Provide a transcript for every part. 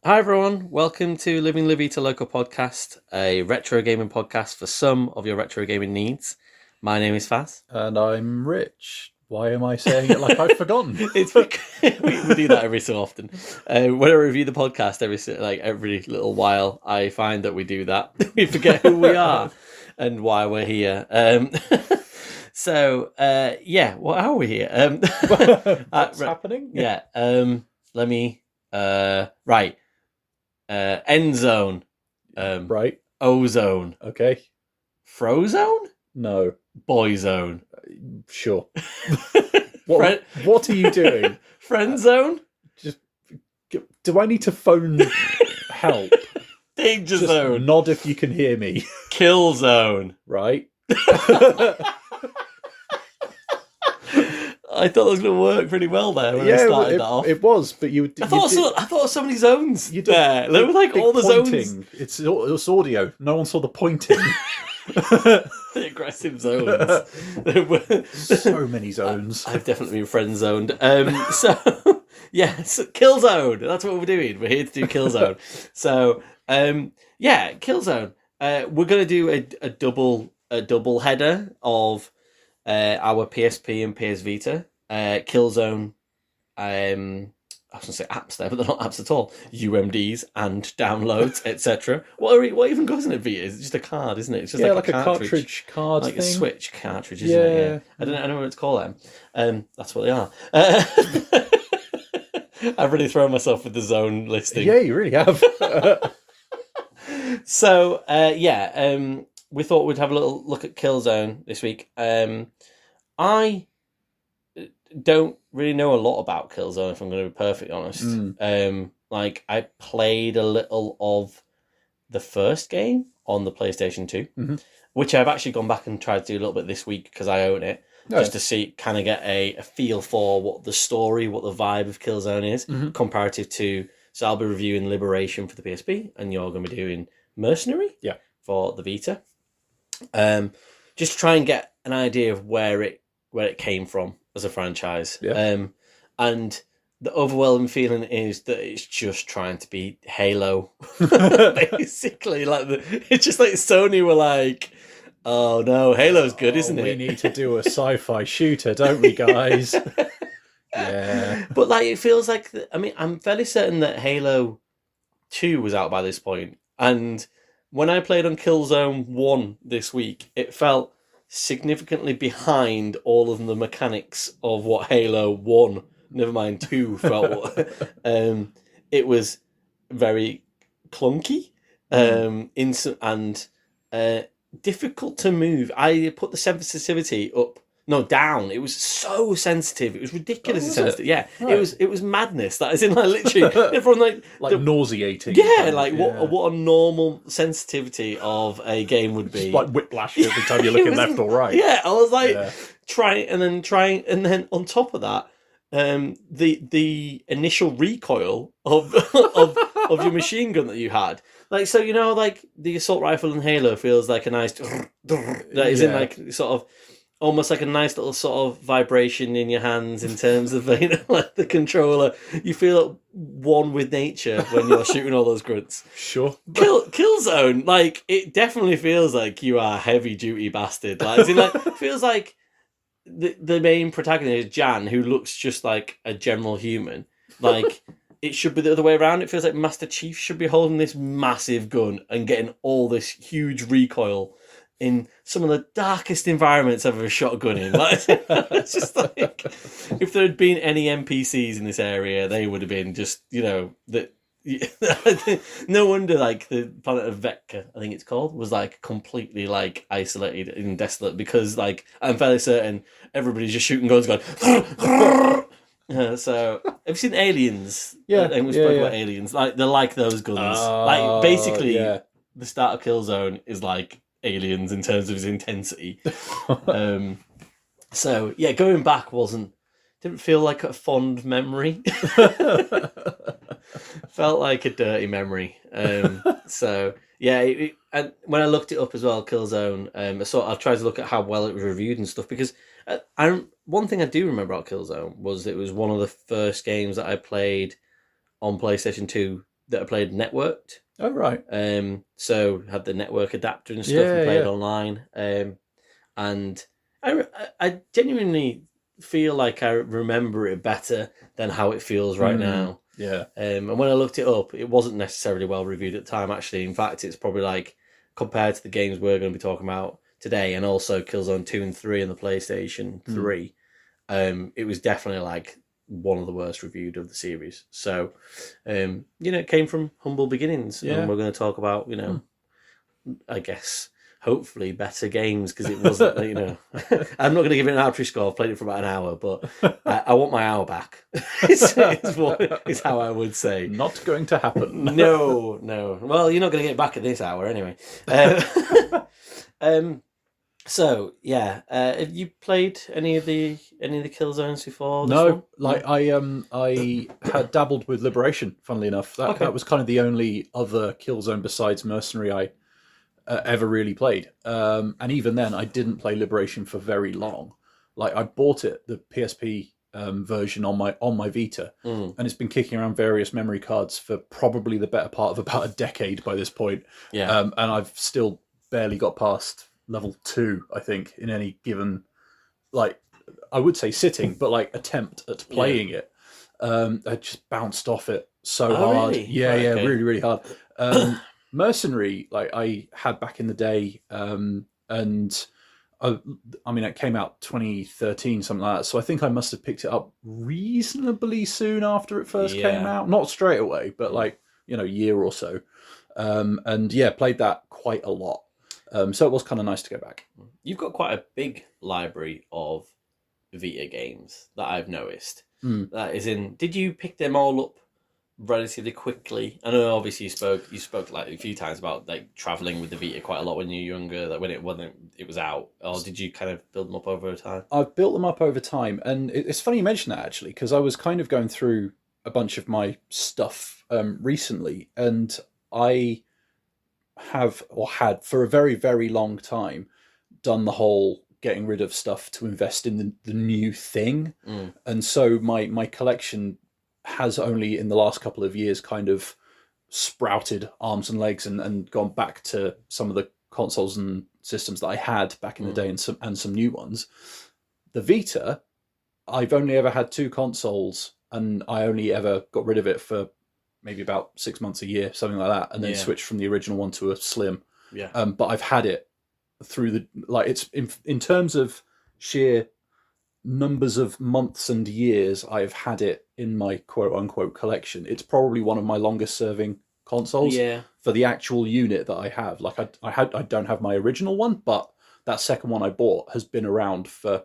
Hi everyone, welcome to Living La Vita Local Podcast, a retro gaming podcast for some of your retro gaming needs. My name is Fazz. And I'm Rich. Why am I saying it like I've forgotten? It's because we do that every so often. When I review the podcast every little while, I find that we do that. We forget who we are and why we're here. What are we here? What's happening? Yeah. Let me. Right. End zone. Right. Ozone. Okay. Frozone? No. Boyzone. Sure. What are you doing? Friend zone? Just do I need to phone help? Danger Just zone. nod if you can hear me. Killzone. Right. I thought it was going to work pretty well there when I started that off. It was, but I thought of so many zones you there. There were like all the pointing. zones. It's audio. No one saw the pointing. The aggressive zones. So many zones. I've definitely been friend zoned. Killzone. That's what we're doing. We're here to do Killzone. Killzone. We're going to do a double header of our PSP and PS Vita. Killzone. I was going to say apps there, but they're not apps at all. UMDs and downloads, etc. What even goes in a Vita? It's just a card, isn't it? It's just like a cartridge card, like thing. A Switch cartridge, isn't it? Yeah. I don't know what it's called. That's what they are. I've really thrown myself with the zone listing. Yeah, you really have. We thought we'd have a little look at Killzone this week. I don't really know a lot about Killzone, if I'm going to be perfectly honest. I played a little of the first game on the PlayStation 2, which I've actually gone back and tried to do a little bit this week because I own it, just to see, kind of get a feel for what the story, what the vibe of Killzone is, comparative to. So I'll be reviewing Liberation for the PSP, and you're going to be doing Mercenary for the Vita. Just to try and get an idea of where it came from as a franchise. And the overwhelming feeling is that it's just trying to be Halo. Basically, it's just like Sony were like, oh no, Halo's good, isn't it? We need to do a sci-fi shooter, don't we, guys? Yeah. But it feels like, I'm fairly certain that Halo 2 was out by this point. And when I played on Killzone 1 this week, it felt significantly behind all of the mechanics of what Halo 1, never mind 2, felt. It was very clunky and difficult to move. I put the sensitivity down. It was so sensitive. It was ridiculously sensitive. Yeah, right. It was madness. That is literally from nauseating. Yeah, what a normal sensitivity of a game would be. Just like whiplash every time you're looking left or right. Yeah, I was trying, and then on top of that, the initial recoil of your machine gun that you had. The assault rifle in Halo feels like a nice that is in sort of almost like a nice little sort of vibration in your hands in terms of the controller. You feel one with nature when you're shooting all those grunts. Sure. Killzone, it definitely feels like you are a heavy duty bastard. It feels like the main protagonist, Jan, who looks just like a general human. It should be the other way around. It feels like Master Chief should be holding this massive gun and getting all this huge recoil in some of the darkest environments I've ever shot a gun in. It's just if there had been any NPCs in this area, they would have been just, no wonder the planet of Vekta, I think it's called, was completely isolated and desolate because I'm fairly certain everybody's just shooting guns going. So have you seen Aliens? Yeah, I think we spoke about Aliens. They're like those guns. Basically, the start of Killzone is like Aliens in terms of its intensity. Going back didn't feel like a fond memory. Felt like a dirty memory. And when I looked it up as well, Killzone, I tried to look at how well it was reviewed and stuff, because one thing I do remember about Killzone was it was one of the first games that I played on PlayStation 2 that I played networked. Oh, right. So had the network adapter and stuff and played online. And I genuinely feel like I remember it better than how it feels right now. Yeah. And when I looked it up, it wasn't necessarily well reviewed at the time, actually. In fact, it's probably like, compared to the games we're going to be talking about today, and also Killzone 2 and 3 and the PlayStation 3, it was definitely like one of the worst reviewed of the series. So, it came from humble beginnings. Yeah. And we're going to talk about, I guess, hopefully better games, because it wasn't, I'm not going to give it an arbitrary score. I've played it for about an hour, but I want my hour back. is how I would say. Not going to happen. No. Well, you're not going to get it back at this hour anyway. So yeah, have you played any of the Killzones before? No, like I had dabbled with Liberation. Funnily enough, that was kind of the only other Killzone besides Mercenary I ever really played. And even then, I didn't play Liberation for very long. Like I bought it, the PSP version on my Vita, and it's been kicking around various memory cards for probably the better part of about a decade by this point. Yeah, and I've still barely got past level 2, I think, in any given, like, I would say sitting, but like attempt at playing it. I just bounced off it so hard. Really? Yeah, really, really hard. Mercenary, like I had back in the day, and I mean, it came out 2013, something like that. So I think I must have picked it up reasonably soon after it first came out. Not straight away, but like, year or so. And yeah, played that quite a lot. So it was kind of nice to go back. You've got quite a big library of Vita games that I've noticed. That is did you pick them all up relatively quickly? I know obviously you spoke like a few times about like traveling with the Vita quite a lot when you were younger, like when it was out, or did you kind of build them up over time? I've built them up over time, and it's funny you mention that, actually, because I was kind of going through a bunch of my stuff recently, and I have, or had for a very, very long time, done the whole getting rid of stuff to invest in the new thing. And so my collection has only in the last couple of years kind of sprouted arms and legs and gone back to some of the consoles and systems that I had back in the day, and some new ones. The Vita, I've only ever had 2 consoles, and I only ever got rid of it for maybe about 6 months, a year, something like that, and then switched from the original one to a Slim. But I've had it through it's in terms of sheer numbers of months and years I've had it in my quote unquote collection. It's probably one of my longest serving consoles for the actual unit that I have. Like I don't have my original one, but that second one I bought has been around for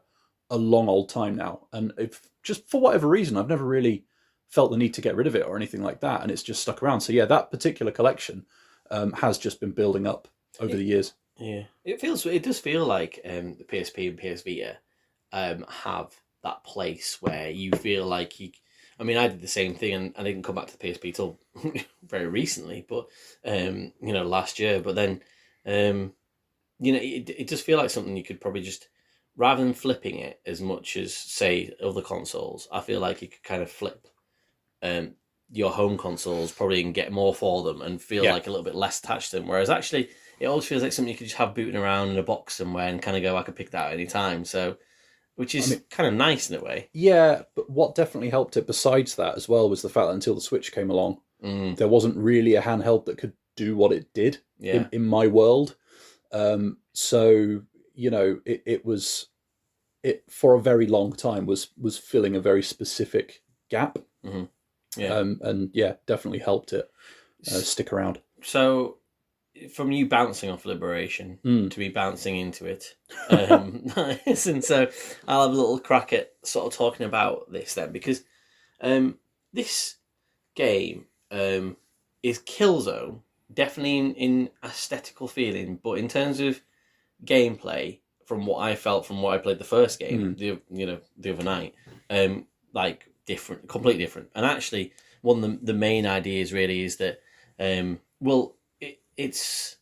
a long old time now, and if just for whatever reason I've never really felt the need to get rid of it or anything like that, and it's just stuck around. So yeah, that particular collection has just been building up over the years. Yeah, it does feel like the PSP and PS Vita have that place where you feel like I mean, I did the same thing, and I didn't come back to the PSP till very recently, but last year. But then, it does feel like something you could probably just, rather than flipping it as much as say other consoles, I feel like you could kind of flip your home consoles probably and get more for them and feel like a little bit less attached to them. Whereas actually, it always feels like something you could just have booting around in a box somewhere and kind of go, I could pick that at any time. So, which is kind of nice in a way. Yeah, but what definitely helped it besides that as well was the fact that until the Switch came along, there wasn't really a handheld that could do what it did in my world. So, it for a very long time was filling a very specific gap. And yeah, definitely helped it stick around. So, from you bouncing off Liberation to me bouncing into it, and so I'll have a little crack at sort of talking about this then, because this game is Killzone, definitely in aesthetical feeling, but in terms of gameplay, from what I felt from what I played the first game, the other night, like different, completely different. And actually, one of the main ideas really is that, it's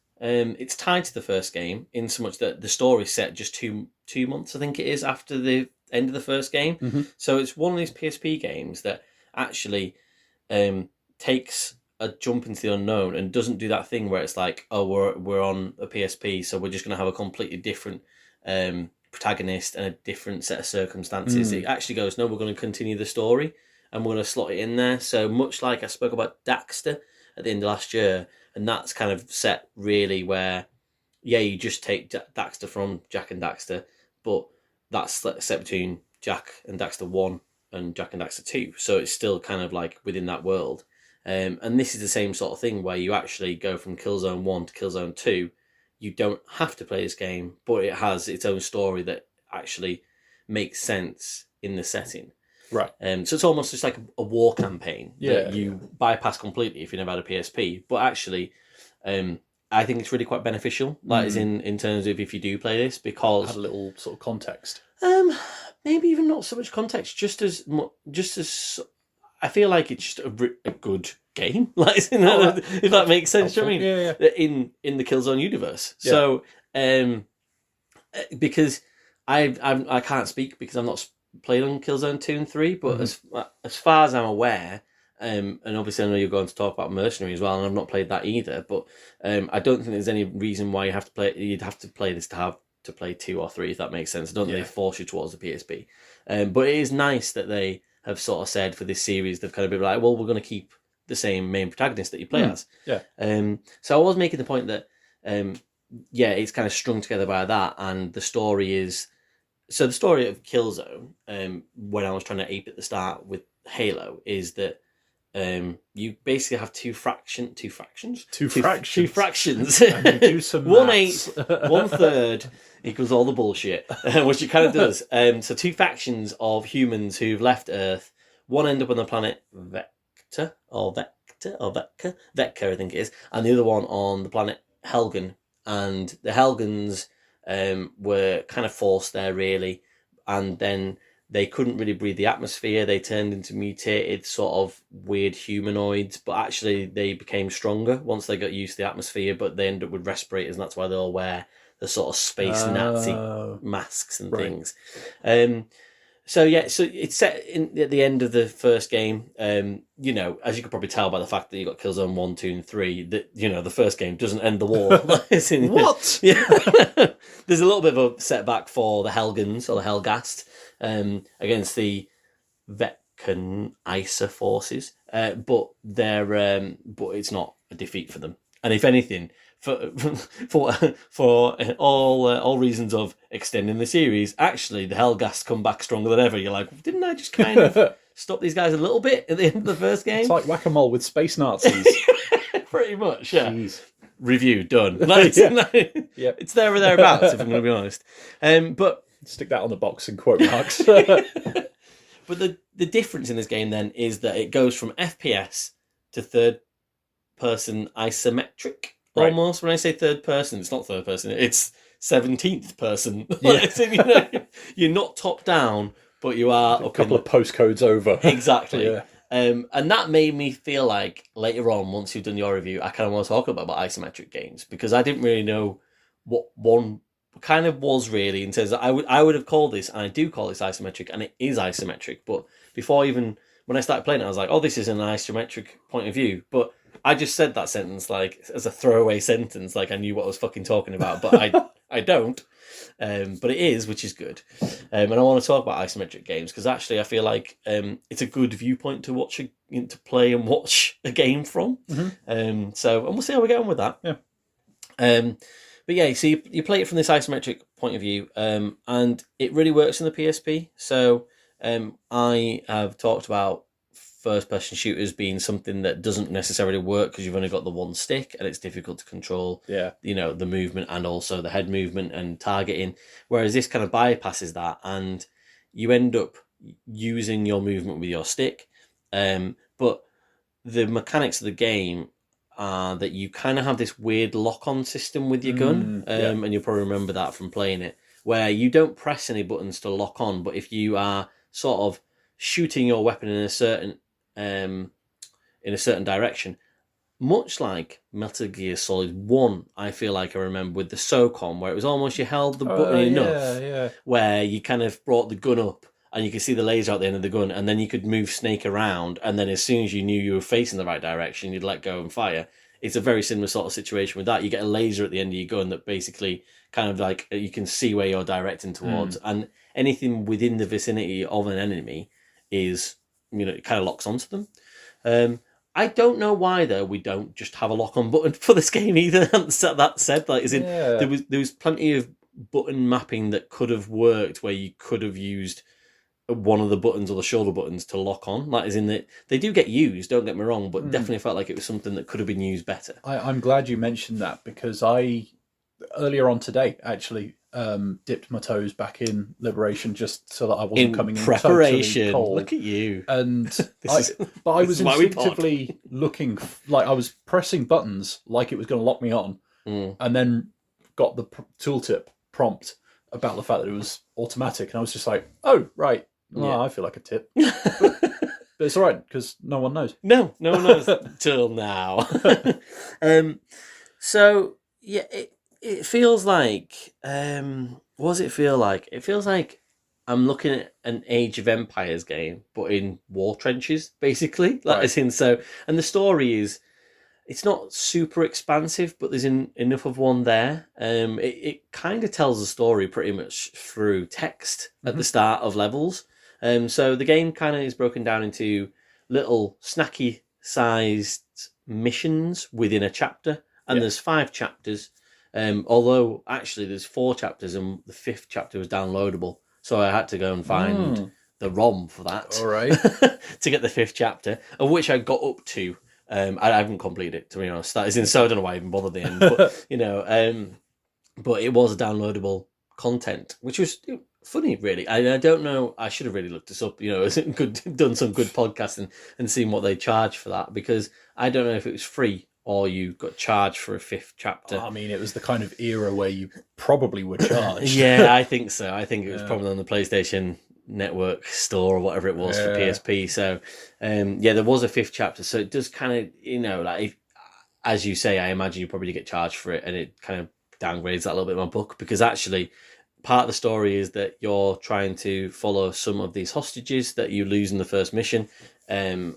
tied to the first game in so much that the story's set just two months, I think it is, after the end of the first game. So it's one of these PSP games that actually takes a jump into the unknown and doesn't do that thing where it's like, oh, we're on a PSP, so we're just going to have a completely different protagonist and a different set of circumstances. It actually goes, no, we're going to continue the story and we're going to slot it in there. So much like I spoke about Daxter at the end of last year, and that's kind of set really where, yeah, you just take Daxter from Jak and Daxter, but that's set between Jak and Daxter 1 and Jak and Daxter 2. So it's still kind of like within that world. And this is the same sort of thing where you actually go from Killzone 1 to Killzone 2. You don't have to play this game, but it has its own story that actually makes sense in the setting. Right. So it's almost just like a war campaign that you bypass completely if you never had a PSP. But actually, I think it's really quite beneficial, like as in terms of if you do play this, because Add a little sort of context. Maybe even not so much context, just as I feel like it's just a good game, like if that makes sense. Do you know what I mean? In the Killzone universe. Yeah. So because I can't speak because I'm not played on Killzone 2 and 3, but as far as I'm aware, and obviously I know you're going to talk about Mercenary as well, and I've not played that either, but I don't think there's any reason why you'd have to play this to play 2 or 3, if that makes sense. I don't think they force you towards the PSP. But it is nice that they have sort of said for this series, they've kind of been like, well, we're going to keep the same main protagonist that you play as. Yeah. So I was making the point that, it's kind of strung together by that, and the story is... So the story of Killzone, when I was trying to ape at the start with Halo, is that you basically have two fractions. Two fractions. And you do some 1/8, 1/3 equals all the bullshit, which it kind of does. So two factions of humans who've left Earth. One end up on the planet Vekta, I think it is, and the other one on the planet Helghan. And the Helghans were kind of forced there, really, and then they couldn't really breathe the atmosphere. They turned into mutated sort of weird humanoids, but actually they became stronger once they got used to the atmosphere, but they ended up with respirators, and that's why they all wear the sort of space Nazi masks and things. So it's set at the end of the first game. As you could probably tell by the fact that you got Killzone 1, 2, and 3, that the first game doesn't end the war. What? Yeah, there's a little bit of a setback for the Helghans or the Helghast against the Vekta ISA forces, but it's not a defeat for them. And if anything, for all reasons of extending the series, actually the Helghast come back stronger than ever. You're like, didn't I just kind of stop these guys a little bit at the end of the first game? It's like whack-a-mole with space Nazis. Pretty much, yeah. Jeez. Review done. It's there or thereabouts, if I'm going to be honest. But stick that on the box in quote marks. But the difference in this game then is that it goes from FPS to third person isometric. Right. Almost. When I say third person, it's not third person, it's 17th person. Yeah. You're not top down, but you are a couple of postcodes over. Exactly. Yeah. And that made me feel like later on, once you've done your review, I kind of want to talk about isometric games, because I didn't really know what one kind of was really, in terms of I would have called this, and I do call this isometric, and it is isometric, but before even when I started playing it, I was like, oh, this is an isometric point of view, but I just said that sentence like as a throwaway sentence, like I knew what I was fucking talking about, but I don't. But it is, which is good. And I want to talk about isometric games because actually I feel like it's a good viewpoint to watch, to play and watch a game from. Mm-hmm. And we'll see how we get on with that. Yeah. But yeah, so you play it from this isometric point of view, and it really works in the PSP. So I have talked about first-person shooters being something that doesn't necessarily work because you've only got the one stick and it's difficult to control. Yeah, the movement and also the head movement and targeting. Whereas this kind of bypasses that, and you end up using your movement with your stick. But the mechanics of the game are that you kind of have this weird lock-on system with your gun, and you'll probably remember that from playing it, where you don't press any buttons to lock on, but if you are sort of shooting your weapon in a certain direction, much like Metal Gear Solid 1, I feel like I remember with the SOCOM, where it was almost you held the button enough where you kind of brought the gun up and you could see the laser out the end of the gun, and then you could move Snake around, and then as soon as you knew you were facing the right direction, you'd let go and fire. It's a very similar sort of situation with that. You get a laser at the end of your gun that basically kind of like you can see where you're directing towards, and anything within the vicinity of an enemy is, it kind of locks onto them. I don't know why though we don't just have a lock on button for this game either. That said, like, as in there was plenty of button mapping that could have worked where you could have used one of the buttons or the shoulder buttons to lock on. Like, as in that they do get used, don't get me wrong, but definitely felt like it was something that could have been used better. I'm glad you mentioned that, because I earlier on today actually dipped my toes back in Liberation just so that I wasn't coming in preparation. Totally cold. Look at you. And I was instinctively looking, like I was pressing buttons like it was going to lock me on, and then got the tooltip prompt about the fact that it was automatic, and I was just like, oh, right. Well, I feel like a tip. But it's all right, because no one knows. No one knows till now. So, yeah, it feels like... what does it feel like? It feels like I'm looking at an Age of Empires game, but in war trenches, basically. Like, as in, and the story is... It's not super expansive, but there's enough of one there. It kind of tells the story pretty much through text at the start of levels. So the game kind of is broken down into little snacky-sized missions within a chapter, and there's 5 chapters. Although actually there's 4 chapters, and the 5th chapter was downloadable, so I had to go and find the ROM for that. All right, to get the 5th chapter, of which I got up to. I haven't completed it, to be honest. That is in, so I don't know why I even bothered the end. But but it was downloadable content, which was funny, really. I don't know. I should have really looked this up. Done some good podcasting and seen what they charge for that, because I don't know if it was free or you got charged for a 5th chapter. I mean, it was the kind of era where you probably were charged. Yeah, I think so. I think it was probably on the PlayStation Network store or whatever it was for PSP. So there was a 5th chapter, so it does kind of, like, if, as you say, I imagine you probably get charged for it, and it kind of downgrades that a little bit in my book, because actually part of the story is that you're trying to follow some of these hostages that you lose in the first mission, and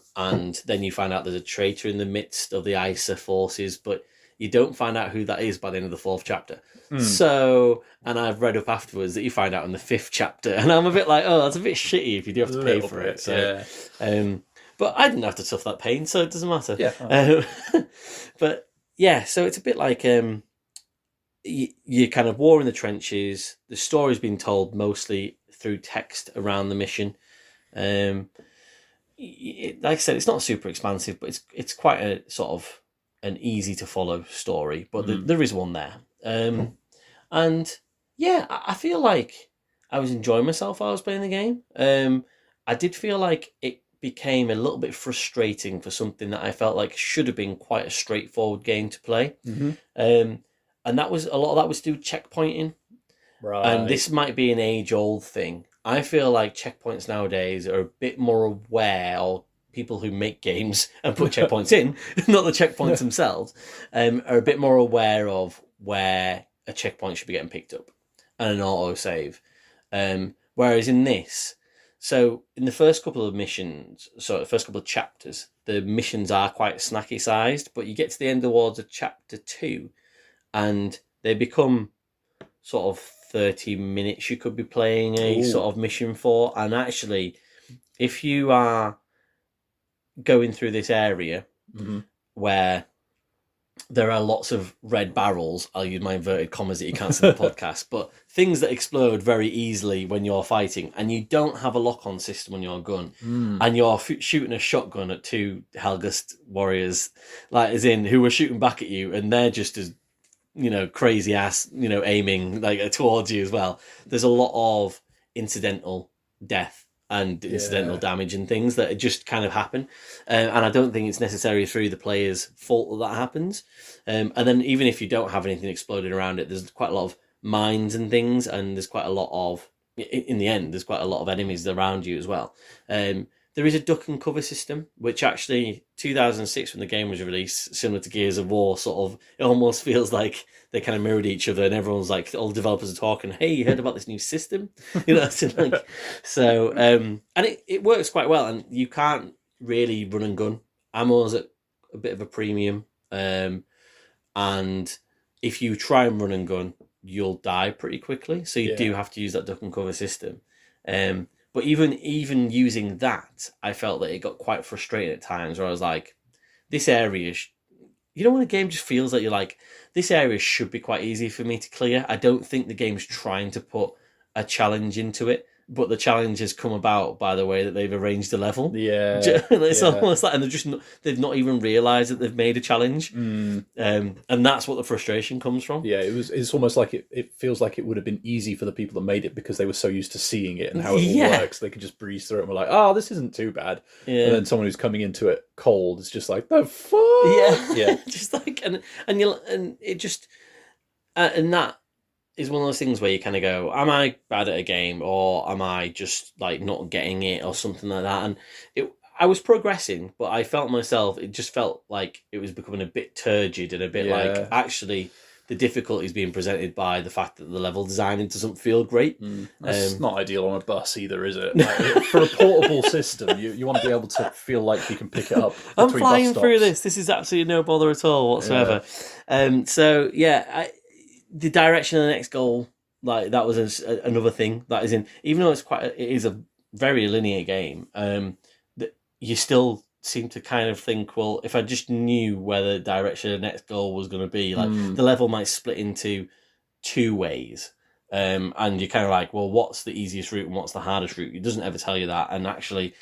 then you find out there's a traitor in the midst of the ISA forces, but you don't find out who that is by the end of the 4th chapter. So, and I've read up afterwards that you find out in the 5th chapter, and I'm a bit like, oh, that's a bit shitty if you do have to pay for it. So, but I didn't have to tough that pain, so it doesn't matter. Yeah. But yeah, so it's a bit like you kind of war in the trenches. The story's been told mostly through text around the mission. Like I said, it's not super expansive, but it's quite a sort of an easy to follow story. But there is one there. And yeah, I feel like I was enjoying myself while I was playing the game. I did feel like it became a little bit frustrating for something that I felt like should have been quite a straightforward game to play. And that was a lot of that was to do with checkpointing. Right. And this might be an age-old thing. I feel like checkpoints nowadays are a bit more aware, or people who make games and put checkpoints in, not the checkpoints themselves, are a bit more aware of where a checkpoint should be getting picked up and an auto-save. Whereas in this, so in the first couple of missions, so the first couple of chapters, the missions are quite snacky sized, but you get to the end towards a chapter 2 and they become sort of 30 minutes you could be playing a sort of mission for. And actually, if you are going through this area where there are lots of red barrels, I'll use my inverted commas that you can't see in the podcast, but things that explode very easily when you're fighting, and you don't have a lock-on system on your gun, and you're shooting a shotgun at 2 Helghast warriors, like as in who were shooting back at you, and they're just as crazy ass, aiming like towards you as well. There's a lot of incidental death and incidental damage and things that just kind of happen. And I don't think it's necessarily through the player's fault that happens. And then even if you don't have anything exploding around it, there's quite a lot of mines and things, and there's quite a lot of, in the end, there's quite a lot of enemies around you as well. There is a duck and cover system, which actually 2006 when the game was released, similar to Gears of War, sort of, it almost feels like they kind of mirrored each other, and everyone's like, all the developers are talking, hey, you heard about this new system? And it works quite well, and you can't really run and gun. Ammo's at a bit of a premium, and if you try and run and gun, you'll die pretty quickly, so you do have to use that duck and cover system. But even using that, I felt that it got quite frustrating at times where I was like, this area, when a game just feels like you're like, this area should be quite easy for me to clear. I don't think the game's trying to put a challenge into it, but the challenge has come about by the way that they've arranged the level. Yeah. It's almost like, and they've not even realised that they've made a challenge. And that's what the frustration comes from. Yeah, it's almost like it feels like it would have been easy for the people that made it because they were so used to seeing it and how it all works. They could just breeze through it and we're like, oh, this isn't too bad. Yeah. And then someone who's coming into it cold is just like, the fuck? Yeah. Just like, and that is one of those things where you kind of go, am I bad at a game or am I just like not getting it or something like that? And I was progressing, but I felt myself, it just felt like it was becoming a bit turgid and a bit like, actually, the difficulty is being presented by the fact that the level designing doesn't feel great. That's not ideal on a bus either, is it? Like, for a portable system, you want to be able to feel like you can pick it up. I'm flying through this. This is absolutely no bother at all whatsoever. The direction of the next goal, like that was another thing that is in. Even though it is a very linear game, that you still seem to kind of think, well, if I just knew where the direction of the next goal was going to be, like the level might split into two ways, and you're kind of like, well, what's the easiest route and what's the hardest route? It doesn't ever tell you that, and actually,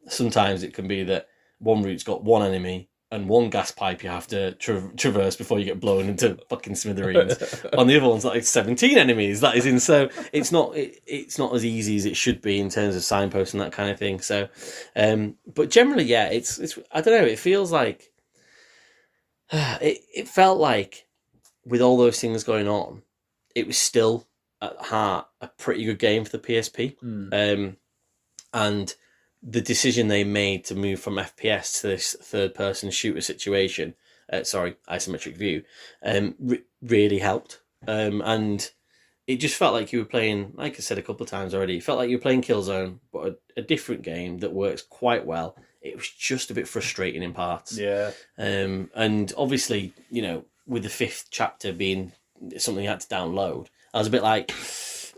sometimes it can be that one route's got one enemy and one gas pipe you have to traverse before you get blown into fucking smithereens. On the other one's like 17 enemies. That is in. So it's not as easy as it should be in terms of signposts and that kind of thing. So, but generally, yeah, it's I don't know. It feels like it felt like with all those things going on, it was still at heart a pretty good game for the PSP. And the decision they made to move from FPS to this third-person shooter situation, isometric view, really helped. And it just felt like you were playing, like I said a couple of times already, it felt like you were playing Killzone, but a different game that works quite well. It was just a bit frustrating in parts. Yeah. And obviously, with the 5th chapter being something you had to download, I was a bit like...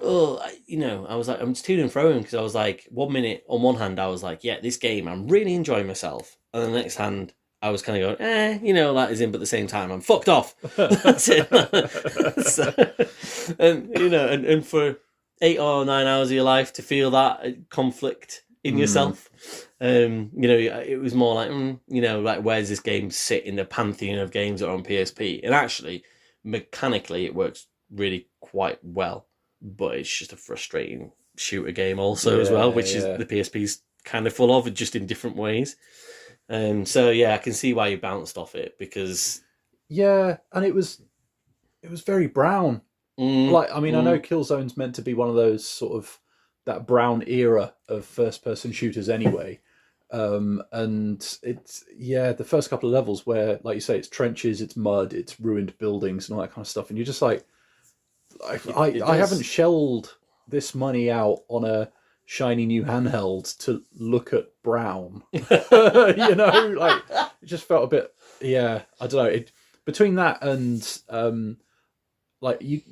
I was like, I'm just to and fro because I was like, 1 minute, on one hand, I was like, yeah, this game, I'm really enjoying myself. And on the next hand, I was kind of going, that is in, but at the same time, I'm fucked off. That's it. And for 8 or 9 hours of your life to feel that conflict in yourself, it was more like, like, where's this game sit in the pantheon of games that are on PSP? And actually, mechanically, it works really quite well. But it's just a frustrating shooter game also as well, which is the PSP's kind of full of, just in different ways. So I can see why you bounced off it because... Yeah, and it was very brown. I know Killzone's meant to be one of those sort of, that brown era of first-person shooters anyway. And it's, the first couple of levels where, like you say, it's trenches, it's mud, it's ruined buildings and all that kind of stuff. And you're just like... I haven't shelled this money out on a shiny new handheld to look at brown. It just felt a bit, I don't know. Between that and like you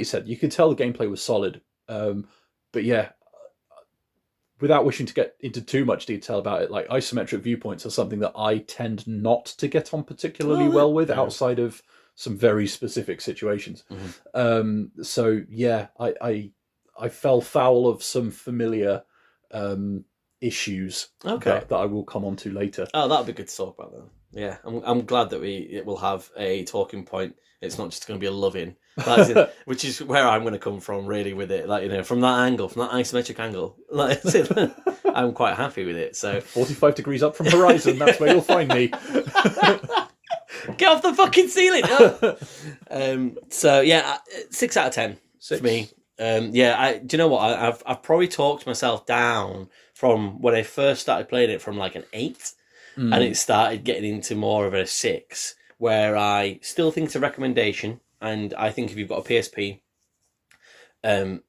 said, you could tell the gameplay was solid. But without wishing to get into too much detail about it, like isometric viewpoints are something that I tend not to get on particularly well with outside of some very specific situations. I fell foul of some familiar issues that I will come on to later. Oh, that'll be good to talk about then. Yeah, I'm glad that it will have a talking point. It's not just going to be a love-in, which is where I'm going to come from really with it. Like, from that angle, from that isometric angle, like, I'm quite happy with it. So 45 degrees up from horizon, that's where you'll find me. Get off the fucking ceiling! 6 out of 10 for me. Do you know what? I've probably talked myself down from when I first started playing it from like an 8, and it started getting into more of a 6, where I still think it's a recommendation, and I think if you've got a PSP, I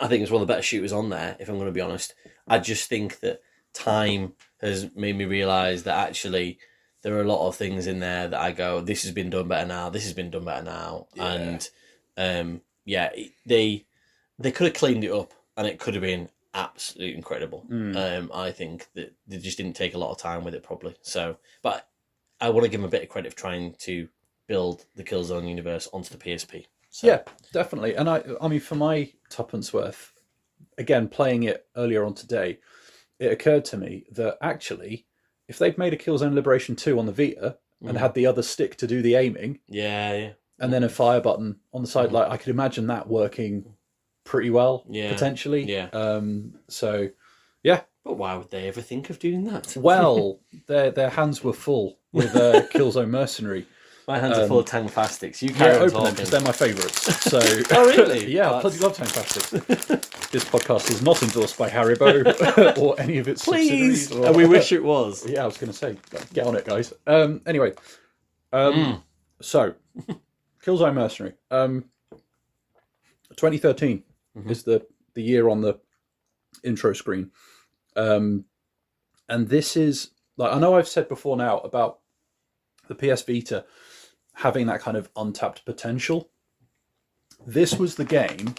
think it's one of the better shooters on there, if I'm going to be honest. I just think that time has made me realise that actually there are a lot of things in there that I go, this has been done better now, this has been done better now. Yeah. And they could have cleaned it up and it could have been absolutely incredible. I think that they just didn't take a lot of time with it probably. So, but I want to give them a bit of credit for trying to build the Killzone universe onto the PSP. So. Yeah, definitely. And I mean, for my tuppence worth, again, playing it earlier on today, it occurred to me that actually, if they'd made a Killzone Liberation 2 on the Vita and had the other stick to do the aiming, and then a fire button on the side, like I could imagine that working pretty well, potentially. Yeah. So, yeah. But why would they ever think of doing that? Well, their hands were full with Killzone Mercenary. My hands are full of Tangfastics. You carry on open talking. them because they're my favourites. So, oh, really? Yeah, I bloody love Tangfastics. This podcast is not endorsed by Haribo or any of its subsidiaries. And we wish it was. Yeah, I was going to say, get on it, guys. Anyway, so Killzone Mercenary. 2013 is the year on the intro screen. And this is, like, I know I've said before now about the PS Vita having that kind of untapped potential. This was the game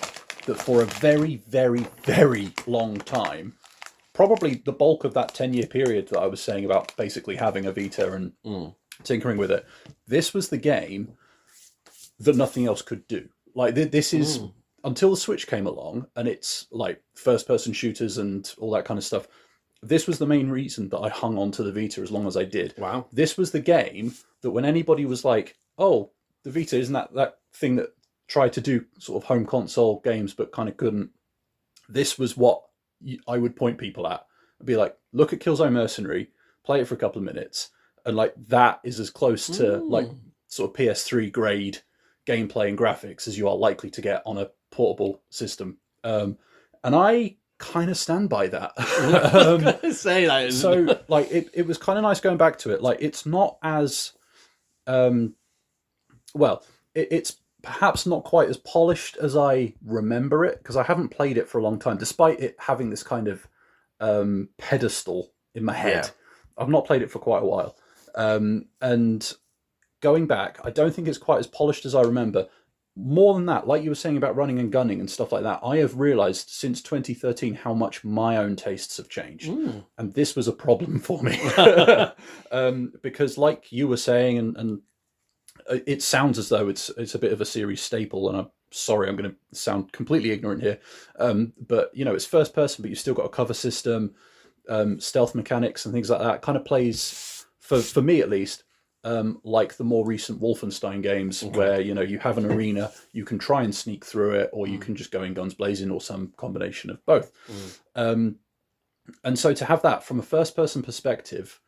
that for a very, very, very long time, probably the bulk of that 10-year period that I was saying about basically having a Vita and tinkering with it, this was the game that nothing else could do. Like, this is, until the Switch came along, and it's like first-person shooters and all that kind of stuff, this was the main reason that I hung on to the Vita as long as I did. Wow. This was the game that when anybody was like, oh, the Vita, isn't that thing that tried to do sort of home console games but kind of couldn't? This was what I would point people at. I'd be like, look at Killzone Mercenary, play it for a couple of minutes, and like that is as close to like sort of PS3 grade gameplay and graphics as you are likely to get on a portable system. And I kind of stand by that. Say that. So like it was kind of nice going back to it. Like it's not as it's perhaps not quite as polished as I remember it, because I haven't played it for a long time, despite it having this kind of pedestal in my head. I've not played it for quite a while. And going back, I don't think it's quite as polished as I remember. More than that, like you were saying about running and gunning and stuff like that, I have realised since 2013 how much my own tastes have changed. And this was a problem for me. Because like you were saying, and it sounds as though it's a bit of a series staple, and I'm sorry, I'm going to sound completely ignorant here. But, you know, it's first person, but you've still got a cover system, stealth mechanics and things like that. Kind of plays, for me at least, like the more recent Wolfenstein games, where, you know, you have an arena, you can try and sneak through it, or you can just go in guns blazing, or some combination of both. And so to have that from a first-person perspective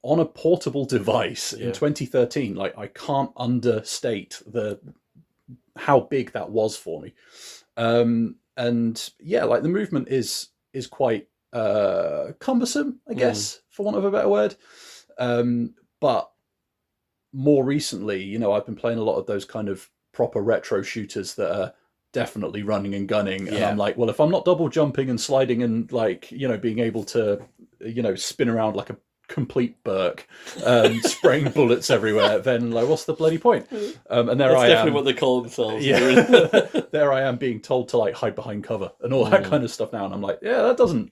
on a portable device in 2013, like I can't understate how big that was for me. And yeah, like the movement is quite cumbersome, I guess, for want of a better word. But more recently, you know, I've been playing a lot of those kind of proper retro shooters that are definitely running and gunning. And I'm like, well, if I'm not double jumping and sliding and, like, you know, being able to, you know, spin around like a complete Burke, spraying bullets everywhere, then like, what's the bloody point? And there That's I am. definitely what they call themselves. There I am being told to like hide behind cover and all that kind of stuff now. And I'm like, yeah, that doesn't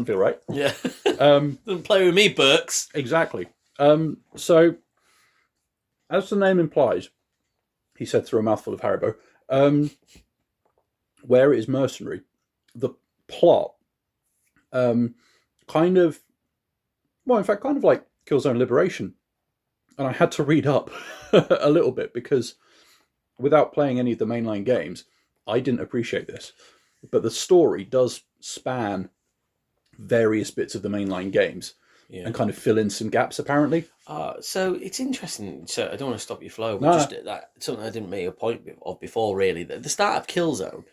feel right. Yeah. Doesn't play with me, Burks. Exactly. So, as the name implies, he said through a mouthful of Haribo, where it is mercenary, the plot kind of like Killzone Liberation. And I had to read up a little bit, because without playing any of the mainline games, I didn't appreciate this. But the story does span various bits of the mainline games. And kind of fill in some gaps, apparently. So it's interesting. So I don't want to stop your flow, but just that something I didn't make a point of before, really. The start of Killzone,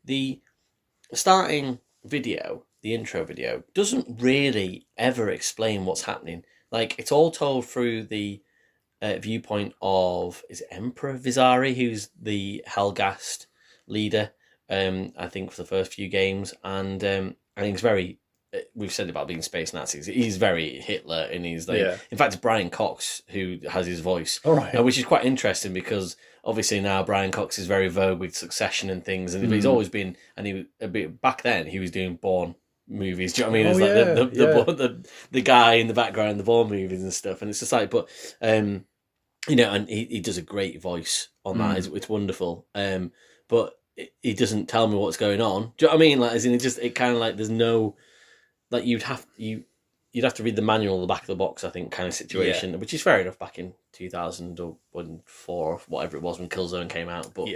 the starting video the intro video doesn't really ever explain what's happening. Like, it's all told through the viewpoint of, is it Emperor Vizari, who's the Helghast leader, I think, for the first few games. And I think it's very, we've said about being space Nazis, he's very Hitler, and he's like, in fact, it's Brian Cox who has his voice. All right. Which is quite interesting, because obviously now Brian Cox is very vogue with Succession and things, and he's always been, and back then he was doing Bourne movies. Do you know what I mean? It's the guy in the background in the Bourne movies and stuff, and it's just like, but and he does a great voice on that. It's wonderful. But he doesn't tell me what's going on. Do you know what I mean? Like, as in, it kind of like, there's no, like, you'd have to read the manual at the back of the box, I think, kind of situation, which is fair enough back in 2004 or whatever it was when Killzone came out. But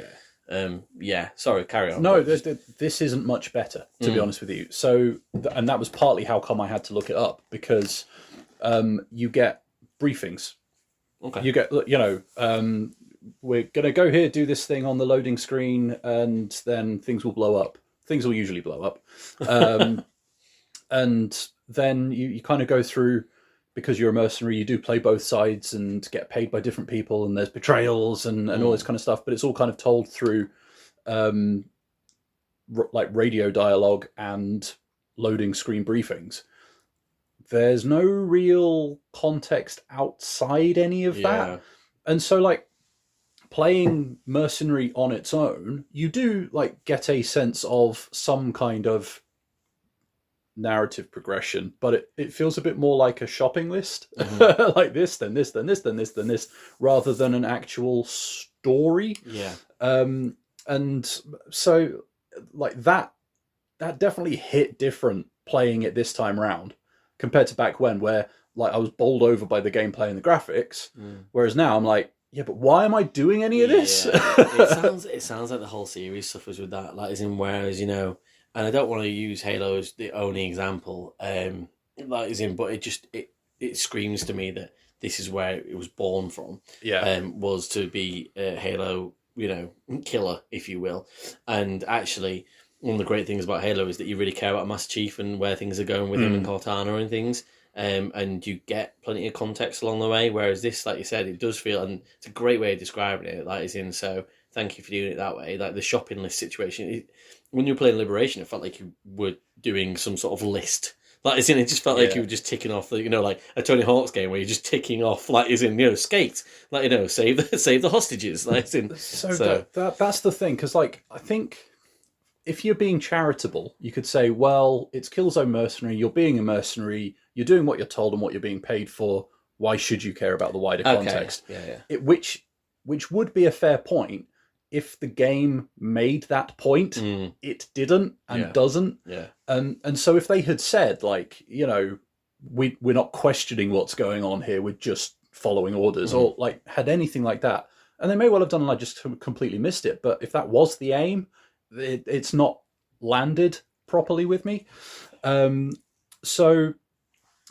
sorry, carry on. No, this isn't much better, to be honest with you. So, and that was partly how come I had to look it up, because you get briefings. Okay. You get, we're going to go here, do this thing on the loading screen, and then things will blow up. Things will usually blow up. And then you kind of go through, because you're a mercenary, you do play both sides and get paid by different people, and there's betrayals and all this kind of stuff, but it's all kind of told through like radio dialogue and loading screen briefings. There's no real context outside any of that. And so, like, playing Mercenary on its own, you do, like, get a sense of some kind of narrative progression, but it feels a bit more like a shopping list. Like this, then this, then this, then this, then this, rather than an actual story. And so, like, that definitely hit different playing it this time round compared to back when, where, like, I was bowled over by the gameplay and the graphics, whereas now I'm like, yeah, but why am I doing any of this? It sounds like the whole series suffers with that. Like, as in, whereas, and I don't want to use Halo as the only example, like, as in, but it screams to me that this is where it was born from. Was to be a Halo, killer, if you will. And actually, one of the great things about Halo is that you really care about Master Chief and where things are going with him and Cortana and things. And you get plenty of context along the way, whereas this, like you said, it does feel, and it's a great way of describing it, like, as in, so thank you for doing it that way. Like, the shopping list situation, when you were playing Liberation, it felt like you were doing some sort of list. Like, as in, it just felt like you were just ticking off, like a Tony Hawk's game where you're just ticking off, like, as in, skate, like, save the hostages, like, as in. So that's the thing, because, like, I think if you're being charitable, you could say, well, it's Killzone Mercenary, you're being a mercenary, you're doing what you're told and what you're being paid for, why should you care about the wider context? Which would be a fair point if the game made that point. It didn't and doesn't. And so if they had said, like, we're not questioning what's going on here, we're just following orders, or, like, had anything like that, and they may well have done, like, just completely missed it, but if that was the aim, it's not landed properly with me. So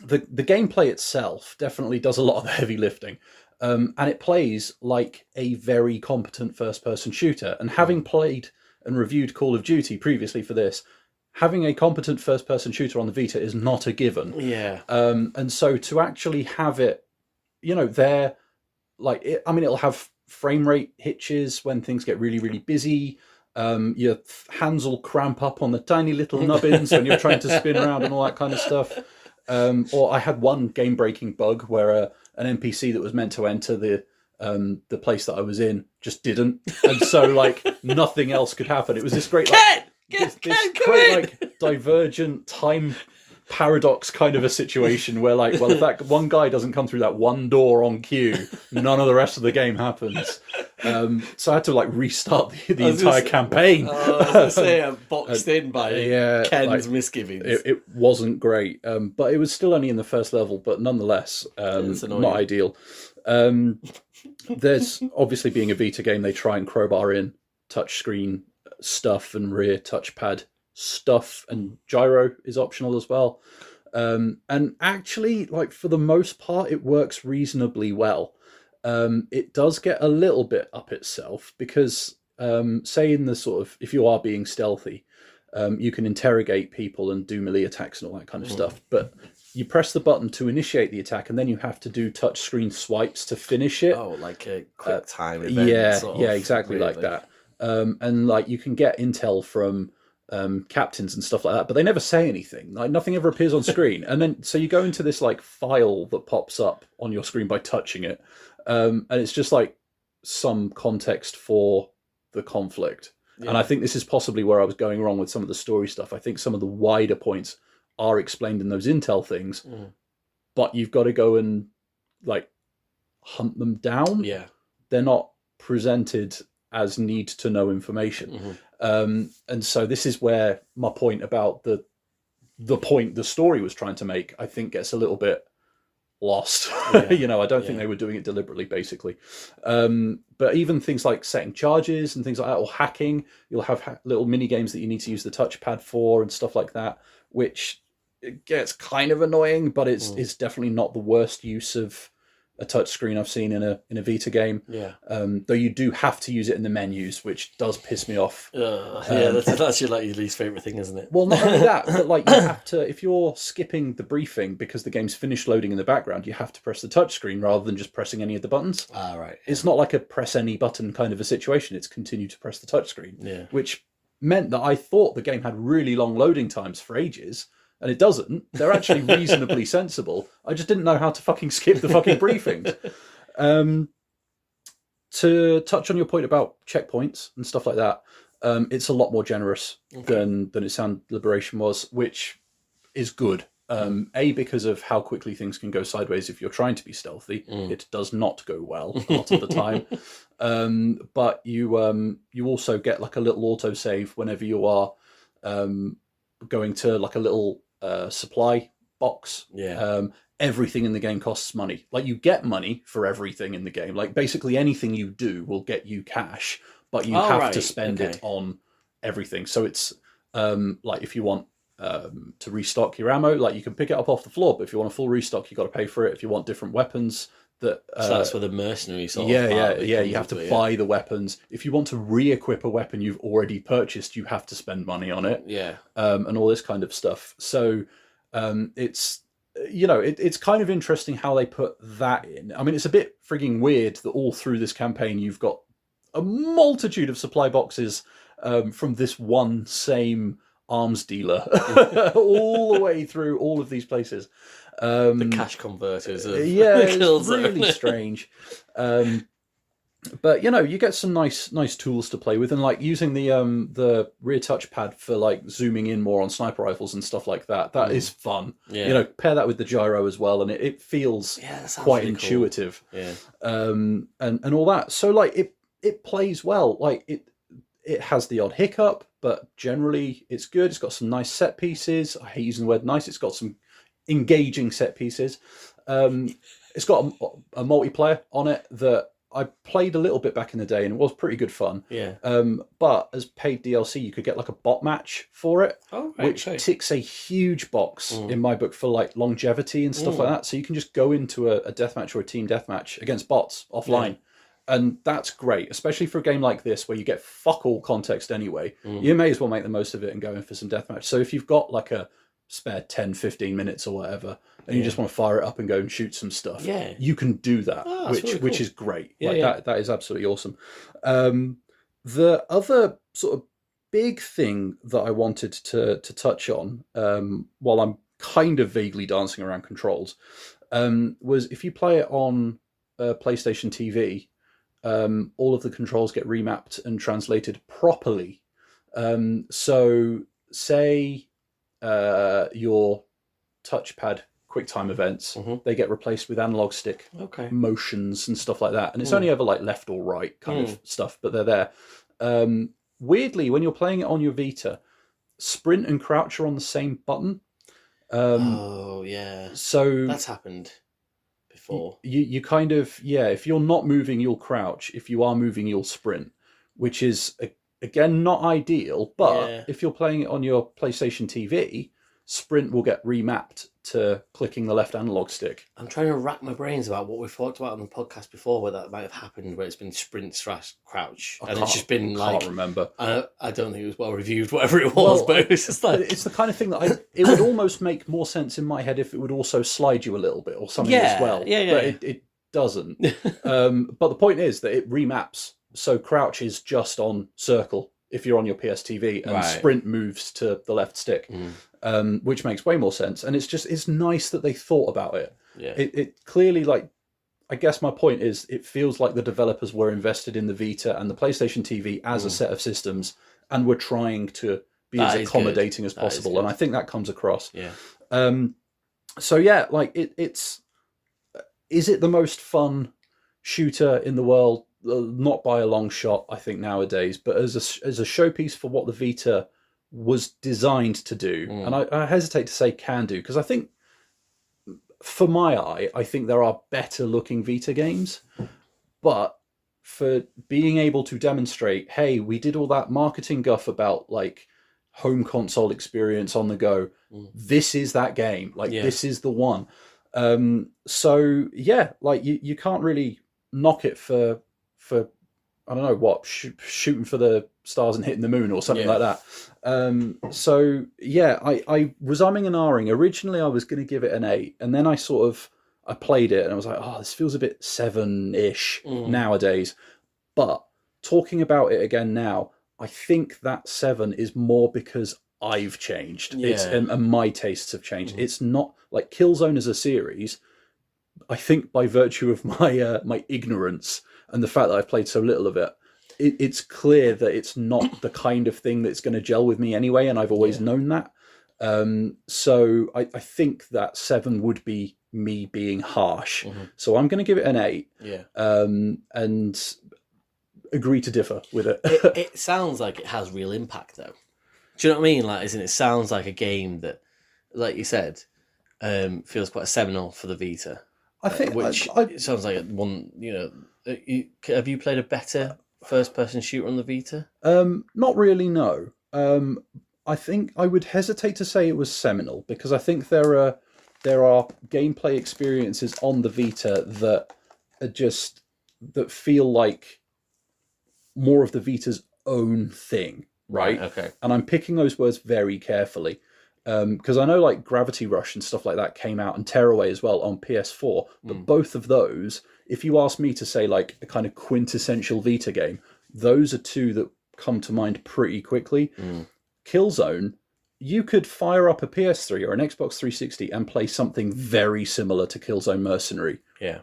the gameplay itself definitely does a lot of the heavy lifting, and it plays like a very competent first-person shooter. And having played and reviewed Call of Duty previously for this, having a competent first-person shooter on the Vita is not a given. And so to actually have it, there, like, it'll have frame rate hitches when things get really, really busy. Your hands will cramp up on the tiny little nubbins when you're trying to spin around and all that kind of stuff. Or I had one game-breaking bug where an NPC that was meant to enter the place that I was in just didn't, and so, like, nothing else could happen. It was this great, like, like, divergent time paradox kind of a situation where, like, well, if that one guy doesn't come through that one door on cue, none of the rest of the game happens. So I had to, like, restart the entire campaign. I was going to say, I'm boxed in by Ken's misgivings. It wasn't great, but it was still only in the first level, but nonetheless, not ideal. There's, obviously, being a Vita game, they try and crowbar in touchscreen stuff and rear touchpad stuff, and gyro is optional as well. And actually, like, for the most part, it works reasonably well. It does get a little bit up itself because, say, in the sort of, if you are being stealthy, You can interrogate people and do melee attacks and all that kind of stuff. But you press the button to initiate the attack, and then you have to do touchscreen swipes to finish it. Oh, like a quick time event. Yeah, exactly really. Like that. And like you can get intel from captains and stuff like that, but they never say anything. Like nothing ever appears on screen. And then so you go into this like file that pops up on your screen by touching it, and it's just like some context for the conflict. Yeah. And I think this is possibly where I was going wrong with some of the story stuff. I think some of the wider points are explained in those intel things, but you've got to go and like hunt them down. Yeah, they're not presented as need to know information. And so this is where my point about the point the story was trying to make, I think, gets a little bit lost. Yeah. I don't think they were doing it deliberately, basically. But even things like setting charges and things like that, or hacking, you'll have little mini games that you need to use the touchpad for and stuff like that, which it gets kind of annoying, but it's definitely not the worst use of a touchscreen I've seen in a Vita game. Yeah. Though you do have to use it in the menus, which does piss me off. That's your least favorite thing, isn't it? Well, not only that, but like you have to, if you're skipping the briefing because the game's finished loading in the background, you have to press the touchscreen rather than just pressing any of the buttons. Ah, right. It's not like a press any button kind of a situation. It's continue to press the touchscreen. Yeah. Which meant that I thought the game had really long loading times for ages. And it doesn't. They're actually reasonably sensible. I just didn't know how to fucking skip the fucking briefings. To touch on your point about checkpoints and stuff like that, it's a lot more generous than its Killzone Liberation was, which is good. Because of how quickly things can go sideways if you're trying to be stealthy. It does not go well a lot of the time. But you also get like a little autosave whenever you are going to like a little supply box. Everything in the game costs money. Like you get money for everything in the game. Like basically anything you do will get you cash, but you have to spend it on everything. So it's like if you want to restock your ammo, like you can pick it up off the floor, but if you want a full restock, you got to pay for it. If you want different weapons, so that's where the mercenary sort of you have to buy the weapons. If you want to re-equip a weapon you've already purchased, you have to spend money on it. And all this kind of stuff. So it's it's kind of interesting how they put that in. I mean, it's a bit frigging weird that all through this campaign you've got a multitude of supply boxes from this one same arms dealer all the way through all of these places. The cash converters of it's really strange. But you get some nice tools to play with, and like using the rear touchpad for like zooming in more on sniper rifles and stuff like that. That is fun. Pair that with the gyro as well, and it feels quite really intuitive. Cool. And all that. So like it plays well. Like it has the odd hiccup, but generally it's good. It's got some nice set pieces. I hate using the word nice. It's got some engaging set pieces. It's got a multiplayer on it that I played a little bit back in the day, and it was pretty good fun. But as paid DLC, you could get like a bot match for it, which ticks a huge box in my book for like longevity and stuff like that. So you can just go into a deathmatch or a team deathmatch against bots offline. And that's great, especially for a game like this where you get fuck all context anyway. You may as well make the most of it and go in for some deathmatch. So if you've got like a spare 10, 15 minutes or whatever, and you just want to fire it up and go and shoot some stuff, you can do that, which is great. That is absolutely awesome. The other sort of big thing that I wanted to touch on, while I'm kind of vaguely dancing around controls, was if you play it on PlayStation TV, all of the controls get remapped and translated properly. So say your touchpad QuickTime events, they get replaced with analog stick motions and stuff like that. And it's only ever like left or right kind of stuff, but they're there. Weirdly, when you're playing it on your Vita, sprint and crouch are on the same button. So that's happened before. You kind of, if you're not moving, you'll crouch. If you are moving, you'll sprint, which is, again, not ideal. But if you're playing it on your PlayStation TV, sprint will get remapped to clicking the left analog stick. I'm trying to rack my brains about what we've talked about on the podcast before, where that might have happened, where it's been sprint / crouch, and it's just been I can't remember. I don't think it was well reviewed, whatever it was, but it was just like it's the kind of thing that it would almost make more sense in my head if it would also slide you a little bit or something as well. But it doesn't. But the point is that it remaps, so crouch is just on circle if you're on your PSTV, and sprint moves to the left stick, which makes way more sense. And it's nice that they thought about it. Yeah. It clearly, like, I guess my point is, it feels like the developers were invested in the Vita and the PlayStation TV as a set of systems, and were trying to be as accommodating as possible. And I think that comes across. Yeah. So yeah, like is it the most fun shooter in the world? Not by a long shot, I think, nowadays, but as a showpiece for what the Vita was designed to do, and I hesitate to say can do, because I think, for my eye, I think there are better looking Vita games, but for being able to demonstrate, hey, we did all that marketing guff about like home console experience on the go, this is that game, like this is the one. So yeah, like you can't really knock it for I don't know what, shooting for the stars and hitting the moon or something like that. So yeah, I was umming and ahhing. Originally I was going to give it an 8, and then I played it and I was like, oh, this feels a bit 7-ish nowadays. But talking about it again now, I think that 7 is more because I've changed. And my tastes have changed. It's not like Killzone as a series. I think by virtue of my ignorance and the fact that I've played so little of it, it's clear that it's not the kind of thing that's going to gel with me anyway, and I've always known that. So I think that 7 would be me being harsh. So I'm going to give it an 8. And agree to differ with it. It sounds like it has real impact, though. Do you know what I mean? Like, isn't it sounds like a game that, like you said, feels quite seminal for the Vita. I think, which it sounds like one. You know, have you played a better first-person shooter on the Vita? Not really. No. I think I would hesitate to say it was seminal, because I think there are gameplay experiences on the Vita that that feel like more of the Vita's own thing, right? Okay. And I'm picking those words very carefully. Because I know like Gravity Rush and stuff like that came out, and Tearaway as well on PS4, but both of those, if you ask me to say like a kind of quintessential Vita game, those are two that come to mind pretty quickly. Killzone, you could fire up a PS3 or an Xbox 360 and play something very similar to Killzone Mercenary. Yeah.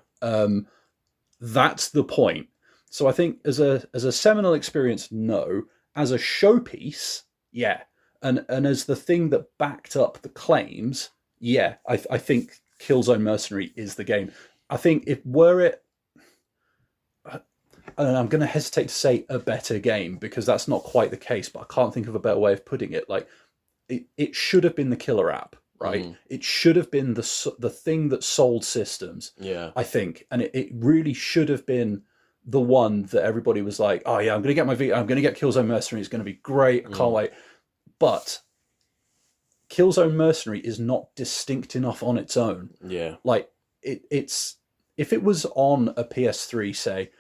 That's the point. So I think as a seminal experience, no. As a showpiece, yeah. And as the thing that backed up the claims, yeah, I think Killzone Mercenary is the game. I think and I'm going to hesitate to say a better game, because that's not quite the case, but I can't think of a better way of putting it. Like, it should have been the killer app, right? It should have been the thing that sold systems, I think. And it really should have been the one that everybody was like, oh yeah, I'm going to get my Vita, I'm going to get Killzone Mercenary, it's going to be great, I can't wait. But Killzone Mercenary is not distinct enough on its own. Yeah. Like, it's if it was on a PS3, say,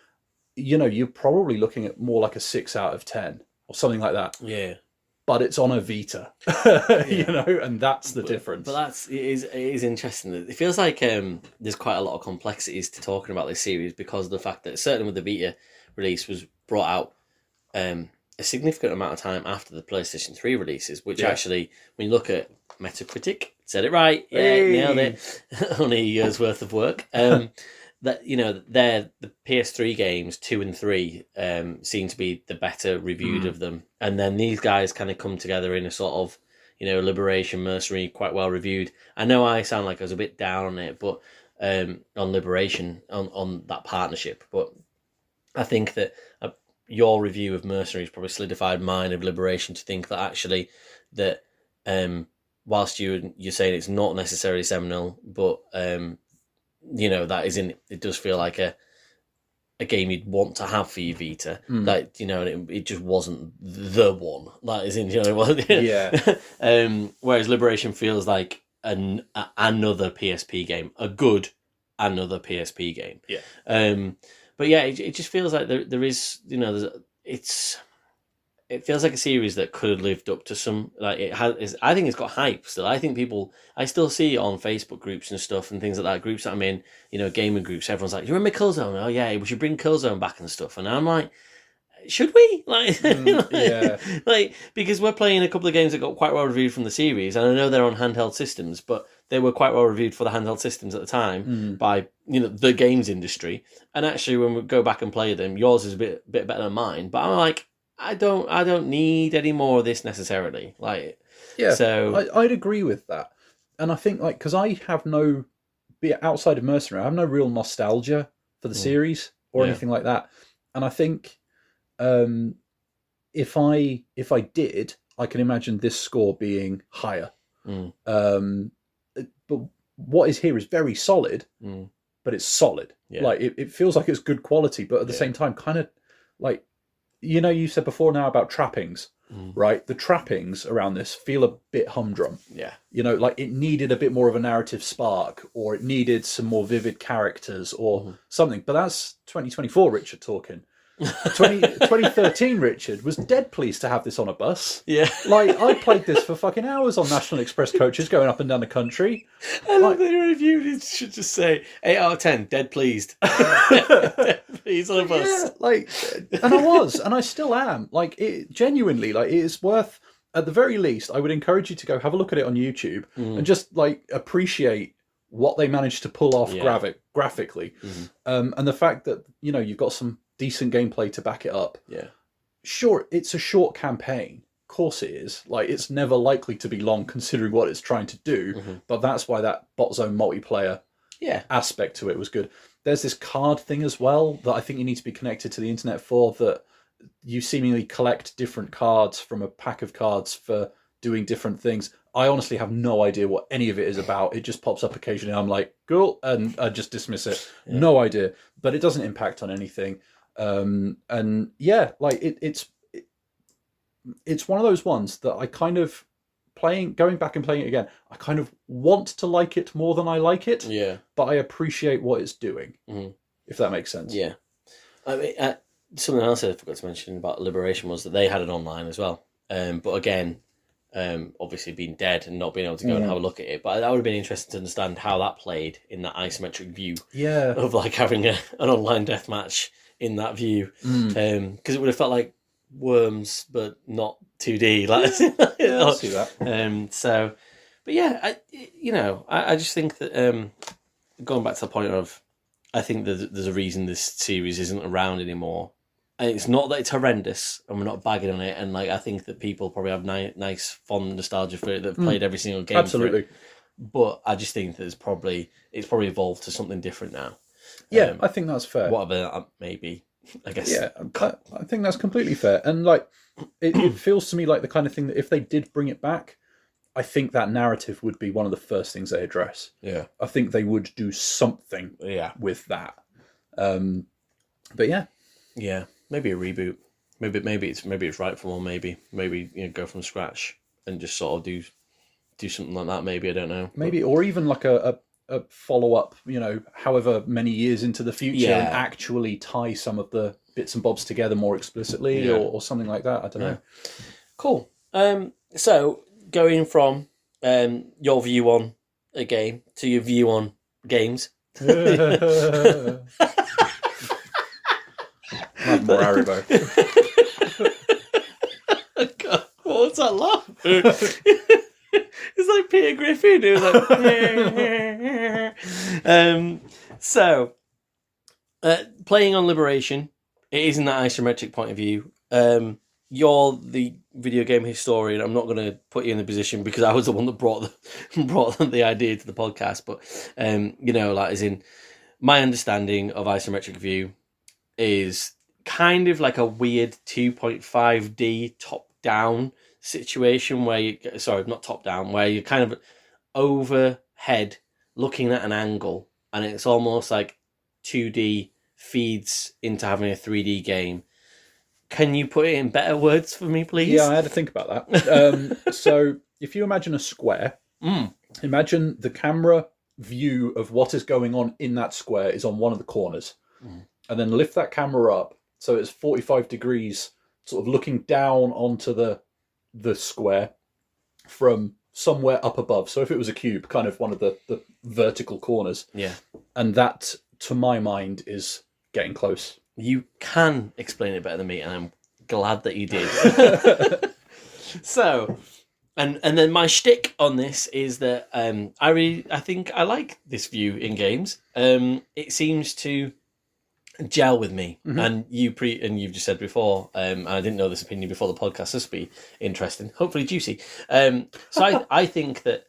you're probably looking at more like a 6 out of 10 or something like that. Yeah. But it's on a Vita, and that's the difference. But it is interesting. It feels like there's quite a lot of complexities to talking about this series, because of the fact that certainly with the Vita release was brought out a significant amount of time after the PlayStation 3 releases, which actually, when you look at Metacritic, said it right, nailed it, only a year's worth of work. That the PS3 games 2 and 3 seem to be the better reviewed of them, and then these guys kind of come together in a sort of Liberation, Mercenary, quite well reviewed. I know I sound like I was a bit down on it, but on Liberation, on that partnership, but I think that your review of Mercenary has probably solidified mine of Liberation, to think that actually that whilst you're saying it's not necessarily seminal, but that isn't. It does feel like a game you'd want to have for your Vita. Like and it just wasn't the one. That is in it wasn't. Yeah. Whereas Liberation feels like another PSP game, a good another PSP game. Yeah. But yeah, it just feels like there is, it feels like a series that could have lived up to some, like it has. I think it's got hype still. I think I still see it on Facebook groups and stuff and things like that. Groups that I'm in, gaming groups. Everyone's like, "Do you remember Killzone? Oh yeah, we should bring Killzone back and stuff." And I'm like, should we? Yeah. Like, because we're playing a couple of games that got quite well reviewed from the series, and I know they're on handheld systems, but they were quite well reviewed for the handheld systems at the time by the games industry. And actually, when we go back and play them, yours is a bit better than mine. But I'm like, I don't need any more of this necessarily. Like, yeah. So I'd agree with that, and I think because I have no, be it outside of Mercenary, I have no real nostalgia for the series or anything like that, and I think. If I did, I can imagine this score being higher. But what is here is very solid, but it's solid. Yeah. Like it feels like it's good quality, but at the same time, kind of like you said before now about trappings, right? The trappings around this feel a bit humdrum. Yeah, like it needed a bit more of a narrative spark, or it needed some more vivid characters, or something. But that's 2024 Richard talking. 2013 Richard was dead pleased to have this on a bus. Yeah. Like, I played this for fucking hours on National Express coaches going up and down the country. I love that your review should just say 8 out of 10, dead pleased. Dead pleased on a bus. Yeah, and I was, and I still am. Like, it genuinely, it is worth, at the very least, I would encourage you to go have a look at it on YouTube and just, appreciate what they managed to pull off graphically. And the fact that, you've got some decent gameplay to back it up. Yeah. Sure, it's a short campaign. Of course it is. It's never likely to be long considering what it's trying to do. But that's why that bot zone multiplayer aspect to it was good. There's this card thing as well that I think you need to be connected to the internet for, that you seemingly collect different cards from a pack of cards for doing different things. I honestly have no idea what any of it is about. It just pops up occasionally. I'm like, cool, and I just dismiss it. Yeah. No idea. But it doesn't impact on anything. And yeah, it's one of those ones that I kind of going back and playing it again, I kind of want to like it more than I like it. Yeah. But I appreciate what it's doing, if that makes sense. Yeah. I mean, something else I forgot to mention about Liberation was that they had an online as well. But again, obviously being dead and not being able to go and have a look at it. But that would have been interesting to understand how that played in that isometric view. Yeah. Of having an online deathmatch in that view, because it would have felt like Worms, but not 2D. Yeah, I'll see that. So, but yeah, I just think that going back to the point of, I think that there's a reason this series isn't around anymore. And it's not that it's horrendous, and we're not bagging on it. And I think that people probably have nice, fond nostalgia for it that have played every single game. Absolutely. For it. But I just think that it's probably evolved to something different now. Yeah, I think that's fair. Whatever that may be, I guess. Yeah, I think that's completely fair. And it feels to me like the kind of thing that if they did bring it back, I think that narrative would be one of the first things they address. Yeah. I think they would do something with that. But yeah. Yeah, maybe a reboot. Maybe it's right for one. Maybe go from scratch and just sort of do something like that. Maybe, I don't know. Maybe, or even a follow-up, however many years into the future, and actually tie some of the bits and bobs together more explicitly, or something like that. I don't know. Cool. So going from your view on a game to your view on games. Have more Haribo. God, what was that laugh? It's like Peter Griffin. It was like, so playing on Liberation, it is in that isometric point of view. You're the video game historian. I'm not going to put you in the position because I was the one that brought the idea to the podcast. But as in, my understanding of isometric view is kind of like a weird 2.5D top-down situation where not top down, where you're kind of overhead looking at an angle, and it's almost like 2D feeds into having a 3D game. Can you put it in better words for me, please? Yeah, I had to think about that. So if you imagine a square, imagine the camera view of what is going on in that square is on one of the corners, and then lift that camera up so it's 45 degrees, sort of looking down onto the square from somewhere up above. So if it was a cube, kind of one of the vertical corners. Yeah. And that, to my mind, is getting close. You can explain it better than me, and I'm glad that you did. So, and then my shtick on this is that I think I like this view in games. It seems to gel with me, and you've just said before, I didn't know this opinion before the podcast. This will be interesting, hopefully juicy. So I think that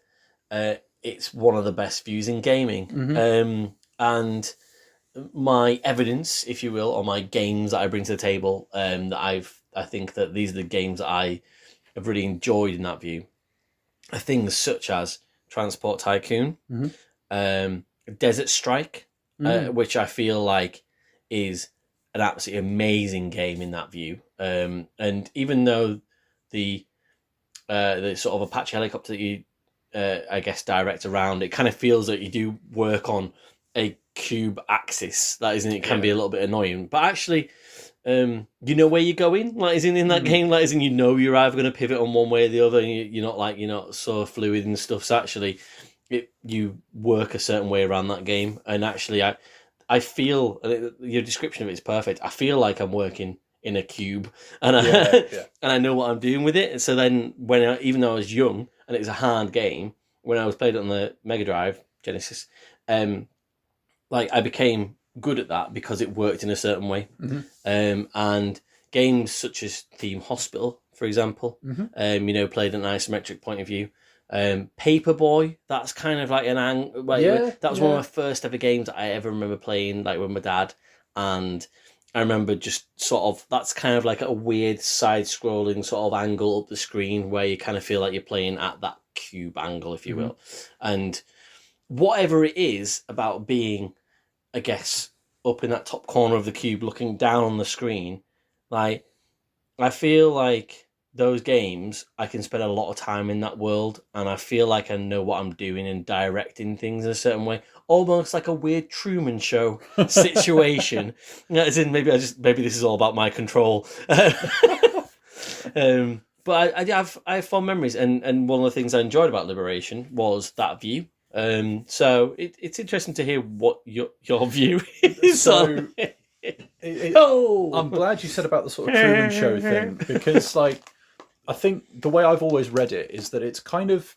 it's one of the best views in gaming, and my evidence, if you will, or my games that I bring to the table, that I think that these are the games that I have really enjoyed in that view, are things such as Transport Tycoon, Desert Strike, which I feel like is an absolutely amazing game in that view. And even though the sort of Apache helicopter that you, I guess, direct around, it kind of feels that you do work on a cube axis. That isn't, it can be a little bit annoying, but actually, you know where you're going. Like, is in that game, like, you know you're either going to pivot on one way or the other, and you're not so fluid and stuff. So actually, you work a certain way around that game, and actually, I feel your description of it is perfect. I feel like I'm working in a cube, and and I know what I'm doing with it. And so then, even though I was young and it was a hard game, when I was played it on the Mega Drive Genesis, like, I became good at that because it worked in a certain way. And games such as Theme Hospital, for example, played an isometric point of view. Paperboy, that's kind of like that was one of my first ever games that I ever remember playing, like, with my dad, and I remember just sort of, that's kind of like a weird side-scrolling sort of angle up the screen where you kind of feel like you're playing at that cube angle, if you will. And whatever it is about being, I guess, up in that top corner of the cube looking down on the screen, like, I feel like those games, I can spend a lot of time in that world, and I feel like I know what I'm doing and directing things in a certain way, almost like a weird Truman Show situation. As in, maybe this is all about my control. But I have fond memories, and one of the things I enjoyed about Liberation was that view. So it's interesting to hear what your view is on it. I'm glad you said about the sort of Truman Show thing, because, like, I think the way I've always read it is that it's kind of,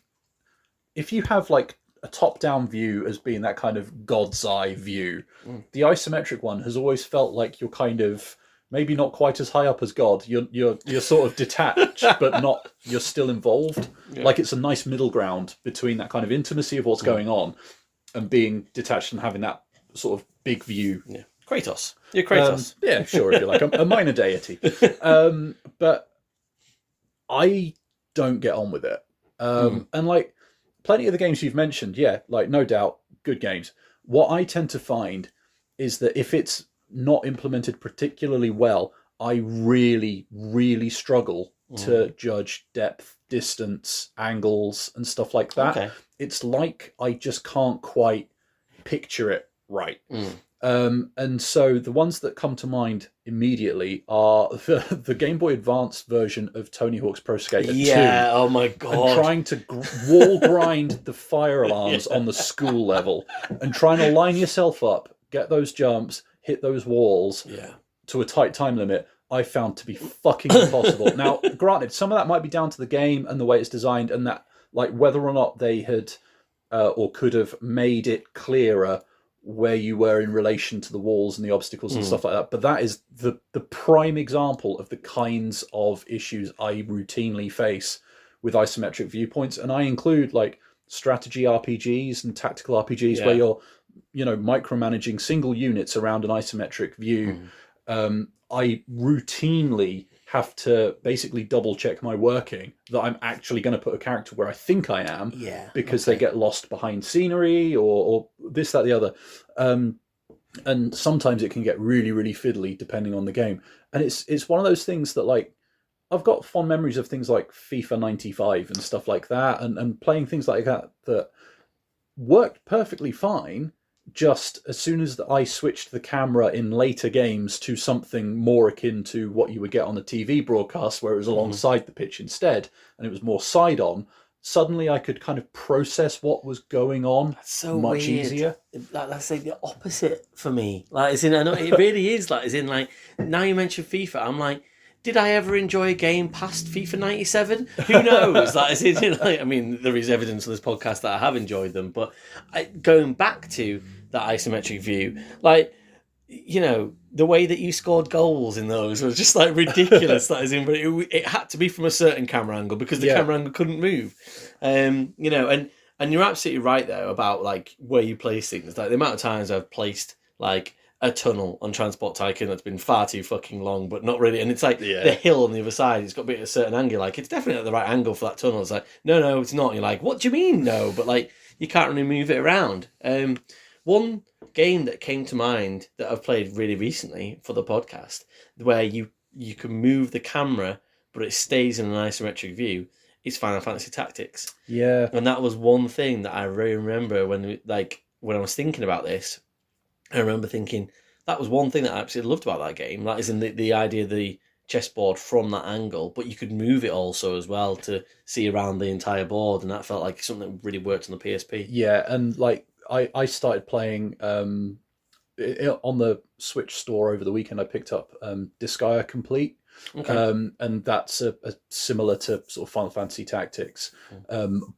if you have like a top-down view as being that kind of God's eye view, the isometric one has always felt like you're kind of maybe not quite as high up as God. You're sort of detached, but you're still involved. Yeah. Like, it's a nice middle ground between that kind of intimacy of what's going on and being detached and having that sort of big view. Yeah. Kratos. You're Kratos. Yeah, sure, if you like. A minor deity. But I don't get on with it. And, like, plenty of the games you've mentioned, like, no doubt, good games. What I tend to find is that if it's not implemented particularly well, I really, really struggle to judge depth, distance, angles, and stuff like that. Okay. It's like I just can't quite picture it right. And so the ones that come to mind immediately are the Game Boy Advance version of Tony Hawk's Pro Skater 2. Yeah, oh my God. And trying to wall grind the fire alarms on the school level, and trying to line yourself up, get those jumps, hit those walls to a tight time limit, I found to be fucking impossible. Now, granted, some of that might be down to the game and the way it's designed, and that, like, whether or not they had or could have made it clearer where you were in relation to the walls and the obstacles and stuff like that. But that is the prime example of the kinds of issues I routinely face with isometric viewpoints. And I include, like, strategy RPGs and tactical RPGs where you're, micromanaging single units around an isometric view. I routinely have to basically double check my working that I'm actually going to put a character where I think I am, because they get lost behind scenery or this, that, the other. And sometimes it can get really, really fiddly depending on the game. And it's one of those things that, like, I've got fond memories of things like FIFA 95 and stuff like that, and playing things like that worked perfectly fine. Just as soon as I switched the camera in later games to something more akin to what you would get on a TV broadcast, where it was alongside the pitch instead, and it was more side on, suddenly I could kind of process what was going on. That's so much weird. easier. Like, that's like the opposite for me. Like, as in, I know it really is. Like, as in, like, now you mentioned FIFA, I'm like, did I ever enjoy a game past FIFA 97? Who knows? Like, as in, like, I mean, there is evidence on this podcast that I have enjoyed them, but going back to that isometric view, like, you know, the way that you scored goals in those was just like ridiculous. That is in, but it had to be from a certain camera angle because the camera angle couldn't move. You know, and you're absolutely right though about like where you place things. Like the amount of times I've placed like a tunnel on Transport Tycoon that's been far too fucking long, but not really. And it's like the hill on the other side, it's got to be at a certain angle. Like it's definitely at the right angle for that tunnel. It's like, no, it's not. And you're like, what do you mean no? But like you can't really move it around. One game that came to mind that I've played really recently for the podcast, where you can move the camera but it stays in an isometric view, is Final Fantasy Tactics. Yeah. And that was one thing that I really remember when I was thinking about this. I remember thinking that was one thing that I absolutely loved about that game. That is in the idea of the chessboard from that angle, but you could move it also as well to see around the entire board, and that felt like something that really worked on the PSP. Yeah, and like I started playing on the Switch store over the weekend. I picked up Disgaea Complete. Okay. And that's a similar to sort of Final Fantasy Tactics,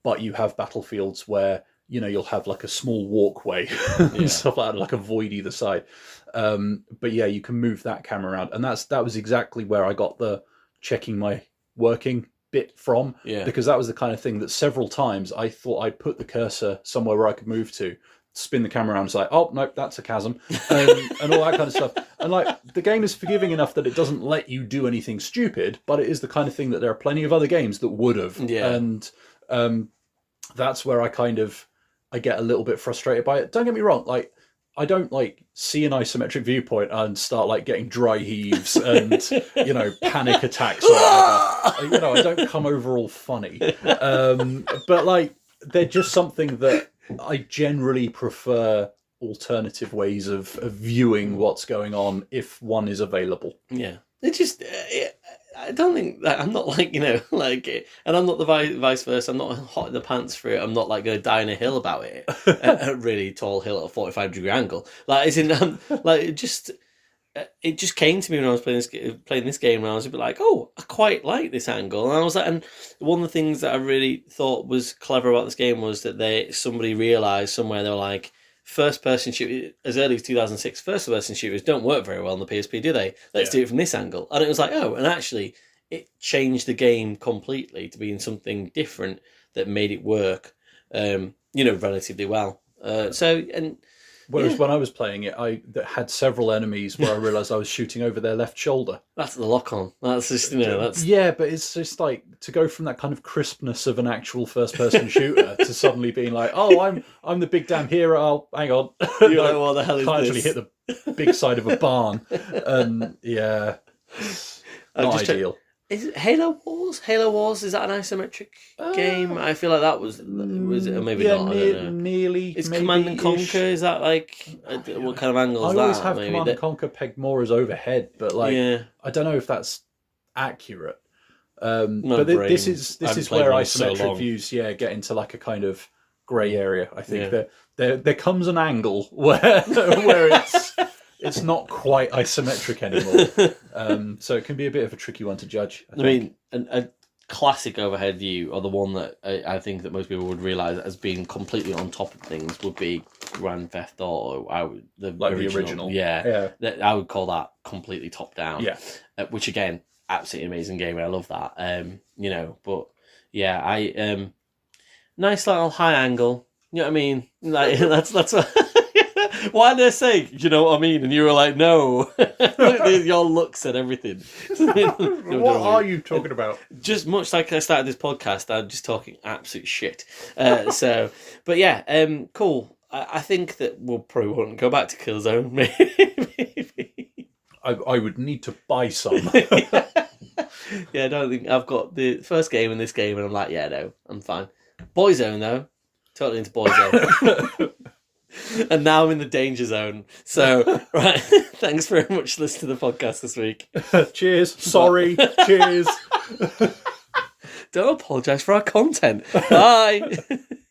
but you have battlefields where you'll have like a small walkway and stuff like that, like a void either side. But yeah, you can move that camera around, and that was exactly where I got the checking my working bit from, because that was the kind of thing that several times I thought I'd put the cursor somewhere where I could move to, spin the camera around, it's like, oh no, that's a chasm, and all that kind of stuff. And like the game is forgiving enough that it doesn't let you do anything stupid, but it is the kind of thing that there are plenty of other games that would have. And that's where I get a little bit frustrated by it. Don't get me wrong, like I don't like see an isometric viewpoint and start like getting dry heaves and panic attacks or whatever. I don't come over all funny, but like they're just something that I generally prefer alternative ways of viewing what's going on if one is available. Yeah, it just I don't think that I'm not like like it, and I'm not the vice versa. I'm not hot in the pants for it. I'm not like going to die in a hill about it. A really tall hill at a 45-degree angle. Like as in like it just came to me when I was playing this game, and I was a bit like, oh, I quite like this angle. And I was like, and one of the things that I really thought was clever about this game was that somebody realised somewhere, they were like, first-person shooters, as early as 2006, first-person shooters don't work very well on the PSP, do they? Let's do it from this angle. And it was like, oh, and actually, it changed the game completely to being something different that made it work, relatively well. Whereas when I was playing it, I had several enemies where I realised I was shooting over their left shoulder. That's the lock-on. That's just, that's... Yeah, but it's just like, to go from that kind of crispness of an actual first-person shooter to suddenly being like, oh, I'm the big damn hero, oh, hang on. You're like, what the hell is this? Can't actually hit the big side of a barn. And, yeah, not ideal. Is it Halo Wars? Halo Wars, is that an isometric game? I feel like that was it, or maybe not. I don't know. Nearly. Is Command and Conquer? Is that like what kind of angle is that? I always have Command and Conquer pegged more as overhead, but like I don't know if that's accurate. But this is where isometric views get into like a kind of grey area. I think that there comes an angle where it's not quite isometric anymore. So it can be a bit of a tricky one to judge. I mean, a classic overhead view, or the one that I think that most people would realise as being completely on top of things, would be Grand Theft Auto. The original. Yeah. I would call that completely top down. Yeah. Which again, absolutely amazing game. I love that. But yeah, I nice little high angle. You know what I mean? Like that's what. Why did I say, you know what I mean? And you were like, no. Your look said everything. What are you talking about? Just much like I started this podcast, I'm just talking absolute shit. But yeah, cool. I think that we'll probably won't go back to Killzone. Maybe. I would need to buy some. Yeah, I don't think I've got the first game in this game, and I'm like, yeah, no, I'm fine. Boyzone though, totally into Boyzone. And now I'm in the danger zone. So, right, thanks very much for listening to the podcast this week. Cheers. Sorry. Cheers. Don't apologise for our content. Bye.